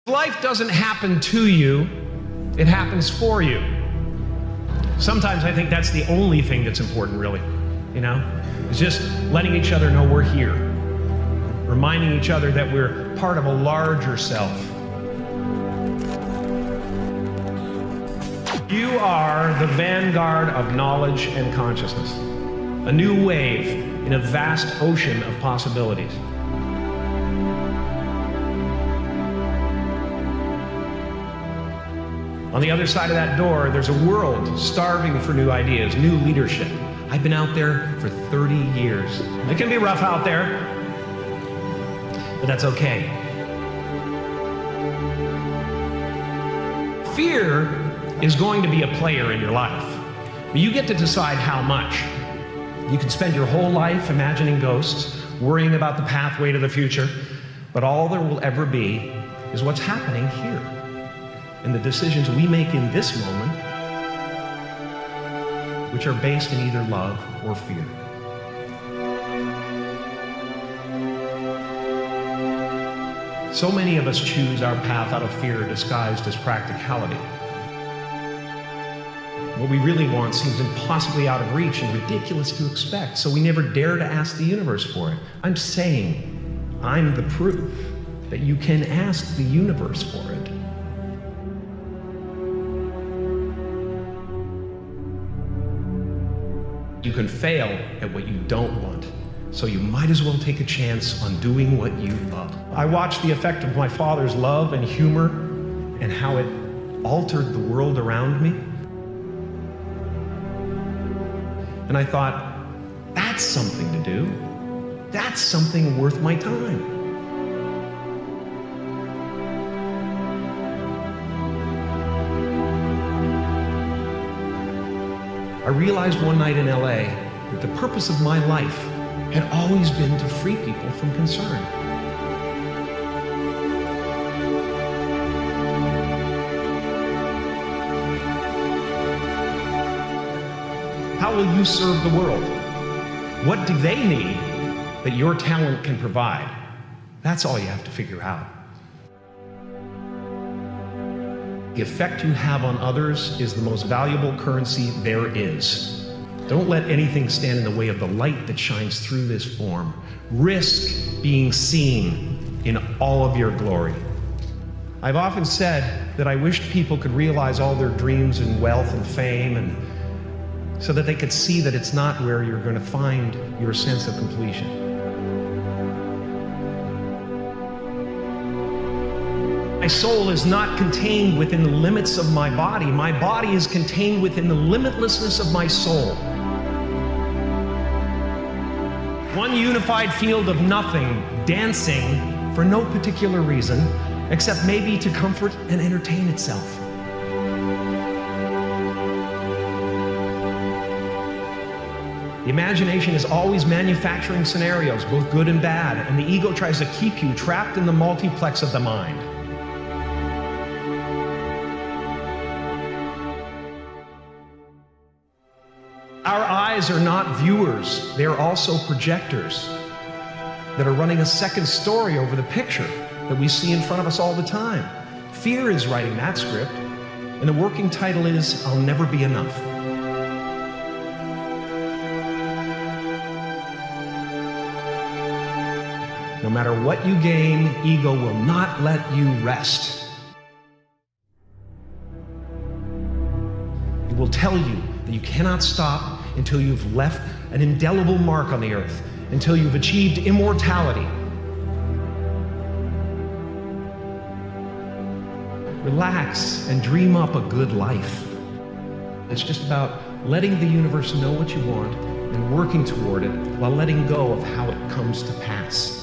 Life doesn't happen to you, it happens for you. Sometimes I think that's the only thing that's important, really, It's just letting each other know we're here, reminding each other that we're part of a larger self. You are the vanguard of knowledge and consciousness, a new wave in a vast ocean of possibilities. On the other side of that door, there's a world starving for new ideas, new leadership. I've been out there for 30 years. It can be rough out there, but that's okay. Fear is going to be a player in your life, but you get to decide how much. You can spend your whole life imagining ghosts, worrying about the pathway to the future, but all there will ever be is what's happening here. And the decisions we make in this moment, which are based in either love or fear. So many of us choose our path out of fear disguised as practicality. What we really want seems impossibly out of reach and ridiculous to expect, so we never dare to ask the universe for it. I'm saying, I'm the proof that you can ask the universe for it. You can fail at what you don't want, so you might as well take a chance on doing what you love. I watched the effect of my father's love and humor and how it altered the world around me. And I thought, that's something to do. That's something worth my time. I realized one night in LA that the purpose of my life had always been to free people from concern. How will you serve the world? What do they need that your talent can provide? That's all you have to figure out. The effect you have on others is the most valuable currency there is. Don't let anything stand in the way of the light that shines through this form. Risk being seen in all of your glory. I've often said that I wished people could realize all their dreams and wealth and fame, and so that they could see that it's not where you're going to find your sense of completion. My soul is not contained within the limits of my body. My body is contained within the limitlessness of my soul. One unified field of nothing, dancing for no particular reason, except maybe to comfort and entertain itself. The imagination is always manufacturing scenarios, both good and bad, and the ego tries to keep you trapped in the multiplex of the mind. Our eyes are not viewers, they are also projectors that are running a second story over the picture that we see in front of us all the time. Fear is writing that script, and the working title is, I'll Never Be Enough. No matter what you gain, ego will not let you rest. It will tell you that you cannot stop until you've left an indelible mark on the earth, until you've achieved immortality. Relax and dream up a good life. It's just about letting the universe know what you want and working toward it while letting go of how it comes to pass.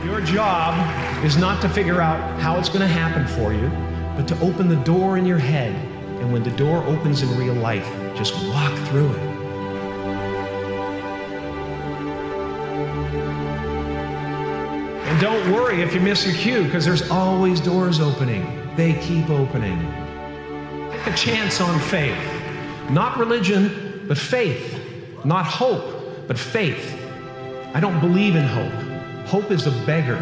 Your job is not to figure out how it's going to happen for you, but to open the door in your head. And when the door opens in real life, just walk through it. And don't worry if you miss your cue, because there's always doors opening. They keep opening. Take a chance on faith. Not religion, but faith. Not hope, but faith. I don't believe in hope. Hope is a beggar.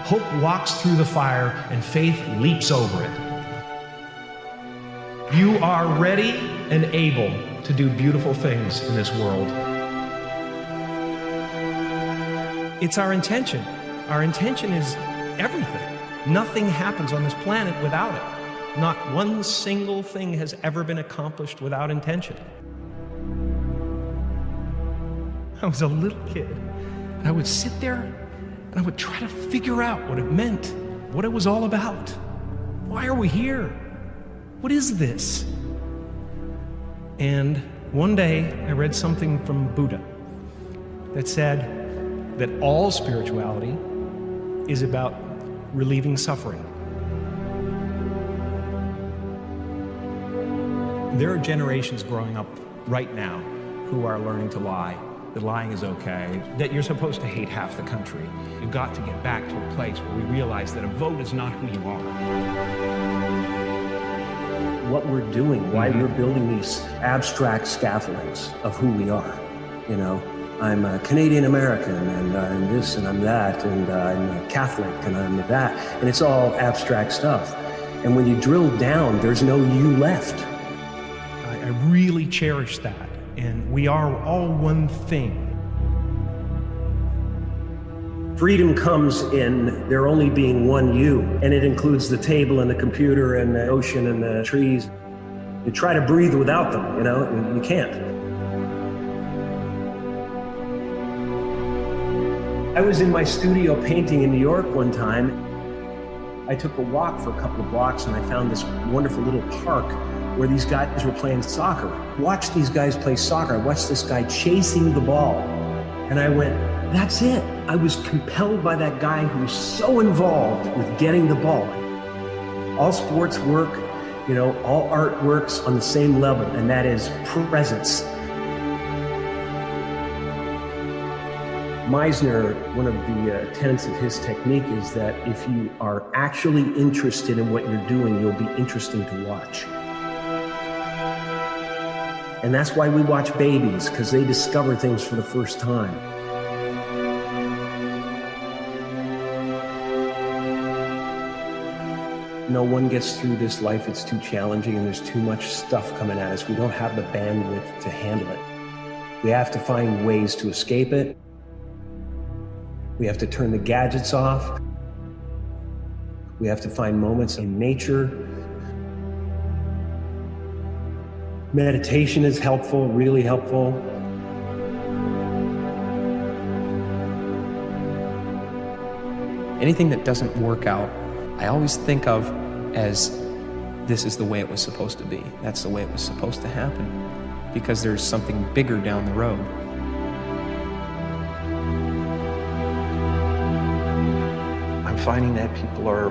Hope walks through the fire and faith leaps over it. You are ready and able to do beautiful things in this world. It's our intention. Our intention is everything. Nothing happens on this planet without it. Not one single thing has ever been accomplished without intention. I was a little kid, and I would sit there and I would try to figure out what it meant, what it was all about. Why are we here? What is this? And one day I read something from Buddha that said that all spirituality is about relieving suffering. There are generations growing up right now who are learning to lie, that lying is okay, that you're supposed to hate half the country. You've got to get back to a place where we realize that a vote is not who you are. What we're doing, why we're building these abstract scaffoldings of who we are. You know, I'm a Canadian American, and I'm this, and I'm that, and I'm a Catholic, and I'm that, and it's all abstract stuff. And when you drill down, there's no you left. I really cherish that, and we are all one thing. Freedom comes in there only being one you, and it includes the table and the computer and the ocean and the trees. You try to breathe without them, you know, you can't. I was in my studio painting in New York one time. I took a walk for a couple of blocks and I found this wonderful little park where these guys were playing soccer. Watched these guys play soccer. I watched this guy chasing the ball. And I went, that's it. I was compelled by that guy who was so involved with getting the ball. All sports work, you know, all art works on the same level, and that is presence. Meisner, one of the tenets of his technique is that if you are actually interested in what you're doing, you'll be interesting to watch. And that's why we watch babies, because they discover things for the first time. No one gets through this life, it's too challenging and there's too much stuff coming at us. We don't have the bandwidth to handle it. We have to find ways to escape it. We have to turn the gadgets off. We have to find moments in nature. Meditation is helpful, really helpful. Anything that doesn't work out, I always think of as this is the way it was supposed to be. That's the way it was supposed to happen, because there's something bigger down the road. I'm finding that people are,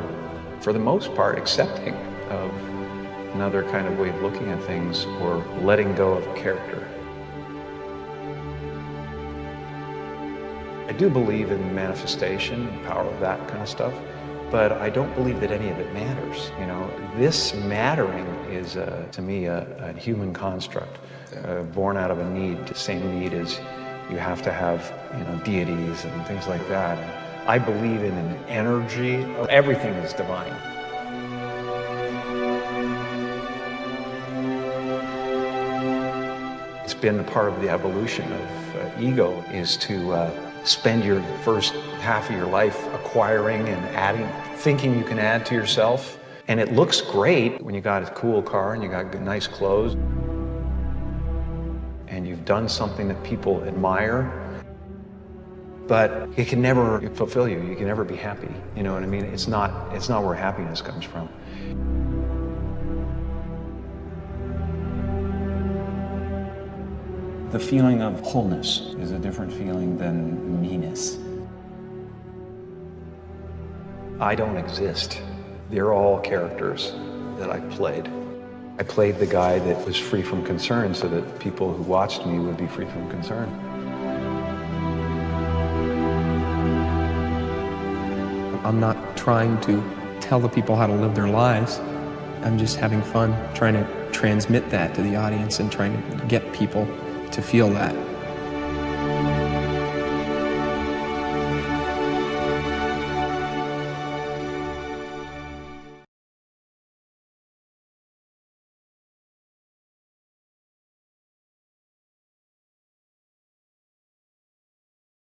for the most part, accepting of another kind of way of looking at things or letting go of a character. I do believe in manifestation and power of that kind of stuff, but I don't believe that any of it matters. You know, this mattering is, to me, a human construct, born out of a need, the same need as you have to have, you know, deities and things like that. I believe in an energy. Everything is divine. It's been a part of the evolution of ego is to spend your first half of your life acquiring and adding, thinking you can add to yourself. And it looks great when you got a cool car and you got nice clothes and you've done something that people admire, but it can never fulfill you. You can never be happy. You know what I mean? It's not where happiness comes from. The feeling of wholeness is a different feeling than meanness. I don't exist. They're all characters that I played. I played the guy that was free from concern so that people who watched me would be free from concern. I'm not trying to tell the people how to live their lives. I'm just having fun trying to transmit that to the audience and trying to get people to feel that.